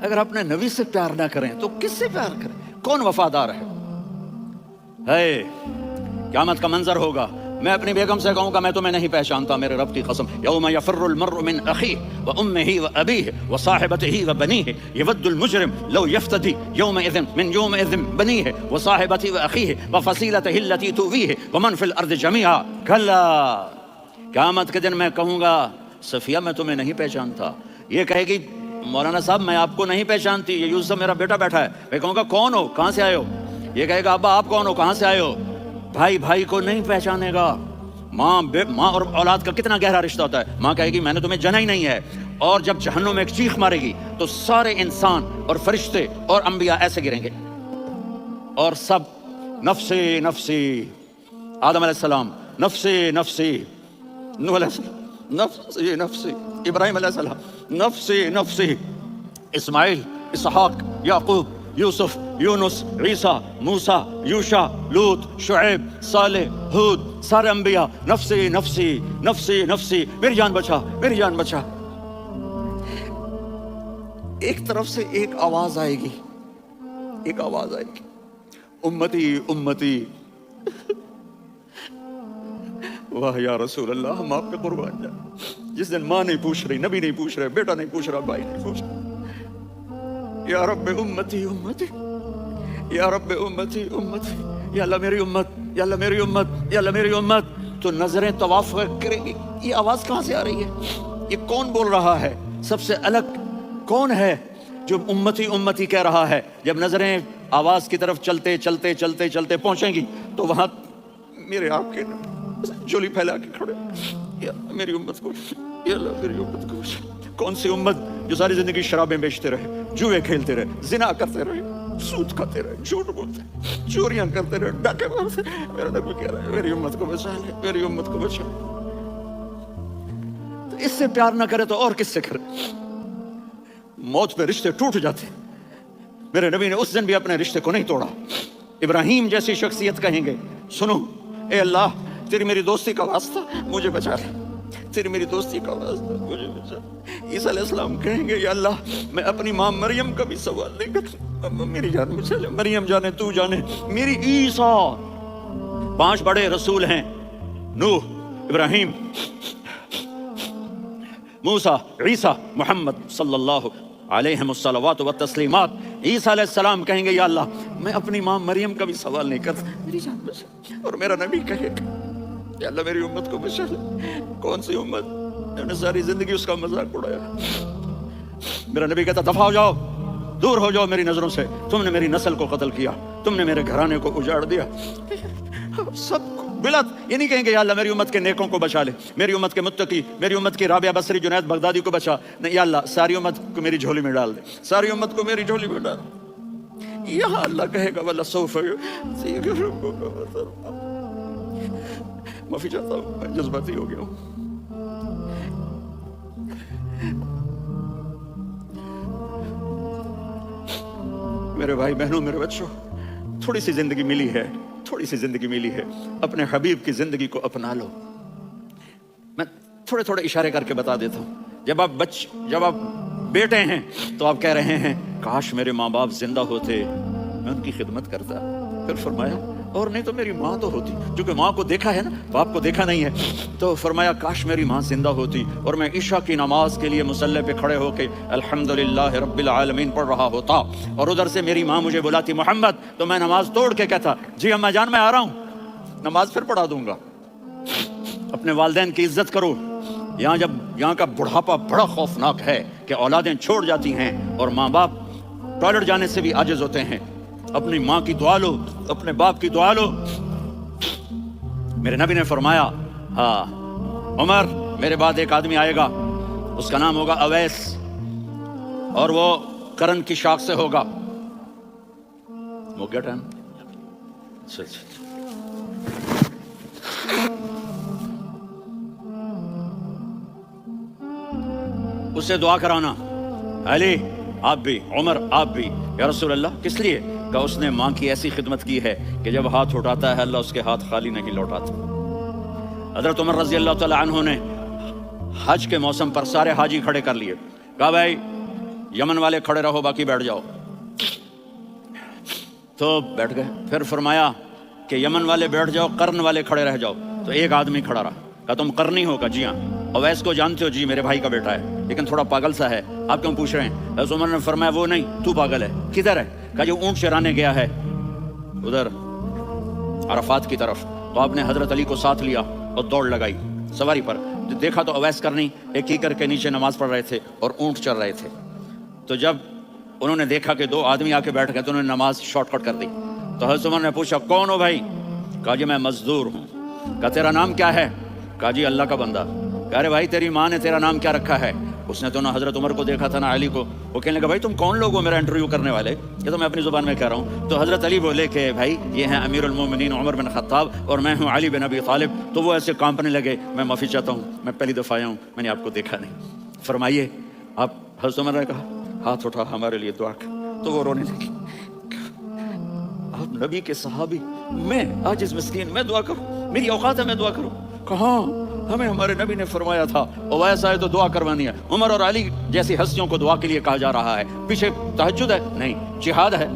اگر اپنے نبی سے پیار نہ کریں تو کس سے پیار کریں؟ کون وفادار ہے؟ قیامت کا منظر ہوگا، میں اپنی بیگم سے کہوں گا میں تمہیں نہیں پہچانتا، میرے رب کی قسم، یوم یفر المرء من اخیہ وامہ وابیہ وصاحبتہ وبنیہ یود المجرم لو یفتدی یومئذ من یومئذ بنیہ وصاحبتہ واخیہ وفصیلتہ التی تؤویہ ومن فی الارض جمیعا کلا، قیامت کے دن میں کہوں گا صفیہ میں تمہیں نہیں پہچانتا، یہ کہے گی مولانا صاحب میں آپ کو نہیں پہچانتی، یہ یوسف میرا بیٹا بیٹھا ہے، میں کہوں گا کون ہو، کہاں سے آئے ہو؟ یہ کہے گا ابا آپ کون ہو، کہاں سے آئے ہو؟ بھائی بھائی کو نہیں پہچانے گا۔ ماں اور اولاد کا کتنا گہرا رشتہ ہوتا ہے، ماں کہے گی میں نے تمہیں جنا ہی نہیں ہے، اور جب جہنم میں ایک چیخ مارے گی تو سارے انسان اور فرشتے اور انبیاء ایسے گریں گے اور سب نفسی نفسی، آدم علیہ السلام نفسی نفسی، نوح علیہ السلام نفسی نفسی، ابراہیم علیہ السلام نفسی نفسی، اسماعیل، اسحاق، یعقوب، یوسف، یونس، عیسیٰ، موسیٰ، یوشع، لوط، شعیب، صالح، ہود، سارے انبیاء نفسی نفسی نفسی نفسی، میری جان بچا میری جان بچا۔ ایک طرف سے ایک آواز آئے گی، ایک آواز آئے گی، امتی امتی۔ واہ یا رسول اللہ، ہم آپ پہ قربان جائیں۔ جس دن ماں نہیں پوچھ رہی، نبی نہیں پوچھ رہے، بیٹا نہیں پوچھ رہا، بھائی نہیں پوچھ رہا، یا رب امتی امتی، یا رب امتی امتی، یا اللہ میری امت، یا اللہ میری امت، یا اللہ میری امت، تو نظریں طواف کریں گی۔ یہ آواز کہاں سے آ رہی ہے؟ یہ کون بول رہا ہے؟ سب سے الگ کون ہے جو امتی امتی کہہ رہا ہے؟ جب نظریں آواز کی طرف چلتے چلتے چلتے چلتے پہنچیں گی تو وہاں میرے آپ کے جولی پھیلا کے کھڑے، یا اللہ میری امت کو، یا اللہ میری امت کو۔ کون سی امت جو ساری زندگی شرابیں بیچتے رہے، جوئے کھیلتے رہے، زنا کرتے رہے، سود کھاتے رہے، جھوٹ بولتے، چوریاں کرتے رہے، ڈاکے مارتے؟ میرا نبی کہہ رہا ہے میری امت کو بچا لے، میری امت کو بچا۔ تو اس سے پیار نہ کرے تو اور کس سے کرے؟ موت پہ رشتے ٹوٹ جاتے، میرے نبی نے اس دن بھی اپنے رشتے کو نہیں توڑا۔ ابراہیم جیسی شخصیت کہیں گے سنو اے اللہ تیری میری دوستی کا واسطہ مجھے بچا لے، تیری میری دوستی کا واسطہ مجھے بچا۔ عیسیٰ علیہ السلام کہیں گے یا اللہ میں اپنی ماں مریم کا بھی سوال نہیں کرتا، میری جان بچا لے، مریم جانے تو جانے میری عیسیٰ۔ 5 بڑے رسول ہیں، نوح، ابراہیم، موسیٰ، عیسیٰ، محمد صلی اللہ علیہم الصلوات والتسلیمات۔ عیسیٰ علیہ السلام کہیں گے یا اللہ میں اپنی ماں مریم کا بھی سوال نہیں کرتا، میری جان بچا۔ اور میرا نبی کہے گا یا اللہ میری امت کو بچا لے۔ کون سی امت جنہوں نے ساری زندگی اس کا مذاق اڑایا؟ میرا نبی کہتا دفع ہو جاؤ، دور ہو جاؤ میری نظروں سے، تم نے میری نسل کو قتل کیا، تم نے میرے گھرانے کو اجاڑ دیا۔ سب کو بلت یہ نہیں کہیں گے یا اللہ میری امت کے نیکوں کو بچا لے، میری امت کے متقی، میری امت کی رابعہ بصری، جنید بغدادی کو بچا، نہیں یا اللہ ساری امت کو میری جھولی میں ڈال دے، ساری امت کو میری جھولی میں ڈال۔ یہاں اللہ کہے گا وَلَسَوْفَ يُعْطِيكَ رَبُّكَ فَتَرْضَىٰ۔ معافی چاہتا ہوں میں جذباتی ہو گیا ہوں۔ میرے بھائی بہنوں، میرے بچوں، تھوڑی سی زندگی ملی ہے، تھوڑی سی زندگی ملی ہے، اپنے حبیب کی زندگی کو اپنا لو۔ میں تھوڑے تھوڑے اشارے کر کے بتا دیتا ہوں۔ جب آپ بیٹے ہیں تو آپ کہہ رہے ہیں کاش میرے ماں باپ زندہ ہوتے، میں ان کی خدمت کرتا۔ پھر فرمایا اور نہیں تو میری ماں تو ہوتی، کیونکہ ماں کو دیکھا ہے نا، باپ کو دیکھا نہیں ہے، تو فرمایا کاش میری ماں زندہ ہوتی اور میں عشاء کی نماز کے لیے مصلی پہ کھڑے ہو کے الحمدللہ رب العالمین پڑھ رہا ہوتا، اور ادھر سے میری ماں مجھے بلاتی محمد، تو میں نماز توڑ کے کہتا جی اماں جان میں آ رہا ہوں، نماز پھر پڑھا دوں گا۔ اپنے والدین کی عزت کرو۔ یہاں کا بڑھاپا بڑا خوفناک ہے کہ اولادیں چھوڑ جاتی ہیں اور ماں باپ ٹوائلٹ جانے سے بھی عاجز ہوتے ہیں۔ اپنی ماں کی دعا لو، اپنے باپ کی دعا لو۔ میرے نبی نے فرمایا ہاں عمر میرے بعد ایک آدمی آئے گا، اس کا نام ہوگا اویس، اور وہ کرن کی شاخ سے ہوگا۔ ہو گیا ٹائم؟ اس سے دعا کرانا، علی آپ بھی، عمر آپ بھی۔ یا رسول اللہ کس لیے؟ کہ اس نے ماں کی ایسی خدمت کی ہے کہ جب ہاتھ اٹھاتا ہے اللہ اس کے ہاتھ خالی نہیں لوٹاتا۔ حضرت عمر رضی اللہ تعالی عنہ نے حج کے موسم پر سارے حاجی کھڑے کر لیے، کہا بھائی یمن والے کھڑے رہو باقی بیٹھ جاؤ. تو بیٹھ گئے. پھر فرمایا کہ یمن والے بیٹھ جاؤ، قرن والے کھڑے رہ جاؤ. تو ایک آدمی کھڑا رہا. کہا تم قرنی ہو؟ کہا جی ہاں. اویس کو جانتے ہو؟ جی میرے بھائی کا بیٹا ہے لیکن تھوڑا پاگل سا ہے، آپ کیوں پوچھ رہے ہیں؟ حضرت عمر نے فرمایا وہ نہیں، تو پاگل ہے. کدھر ہے؟ کہا جو اونٹ چرانے گیا ہے ادھر عرفات کی طرف. تو آپ نے حضرت علی کو ساتھ لیا اور دوڑ لگائی سواری پر. دیکھا تو اویس کرنی ایک ہی کر کے نیچے نماز پڑھ رہے تھے اور اونٹ چر رہے تھے. تو جب انہوں نے دیکھا کہ دو آدمی آ کے بیٹھ گئے تو انہوں نے نماز شارٹ کٹ کر دی. تو حضرت عمر نے پوچھا کون ہو بھائی؟ کہا جی میں مزدور ہوں. کہا تیرا نام کیا ہے؟ کہا جی اللہ کا بندہ. کہا ارے بھائی تیری ماں نے تیرا نام کیا رکھا ہے؟ اس نے تو نہ حضرت عمر کو دیکھا تھا نہ علی کو. وہ کہنے لگا بھائی تم کون لوگ ہو میرا انٹرویو کرنے والے؟ یہ تو میں اپنی زبان میں کہہ رہا ہوں. تو حضرت علی بولے کہ بھائی یہ ہیں امیر المومنین عمر بن خطاب اور میں ہوں علی بن ابی طالب. تو وہ ایسے کانپنے لگے. میں معافی چاہتا ہوں، میں پہلی دفعہ آیا ہوں، میں نے آپ کو دیکھا نہیں. فرمائیے آپ. حضرت عمر نے کہا ہاتھ اٹھا ہمارے لیے دعا کر. تو وہ رونے لگی. آپ نبی کے صحابی، میں آج اس مسکین میں دعا کروں؟ میری اوقات ہے میں دعا کروں؟ کہاں؟ ہمیں ہمارے نبی نے فرمایا تھا اویس آئے تو دعا کروانی ہے. عمر اور علی جیسی ہستیوں کو دعا کے لیے کہا جا رہا ہے. پیچھے تہجد ہے؟ نہیں. جہاد ہے؟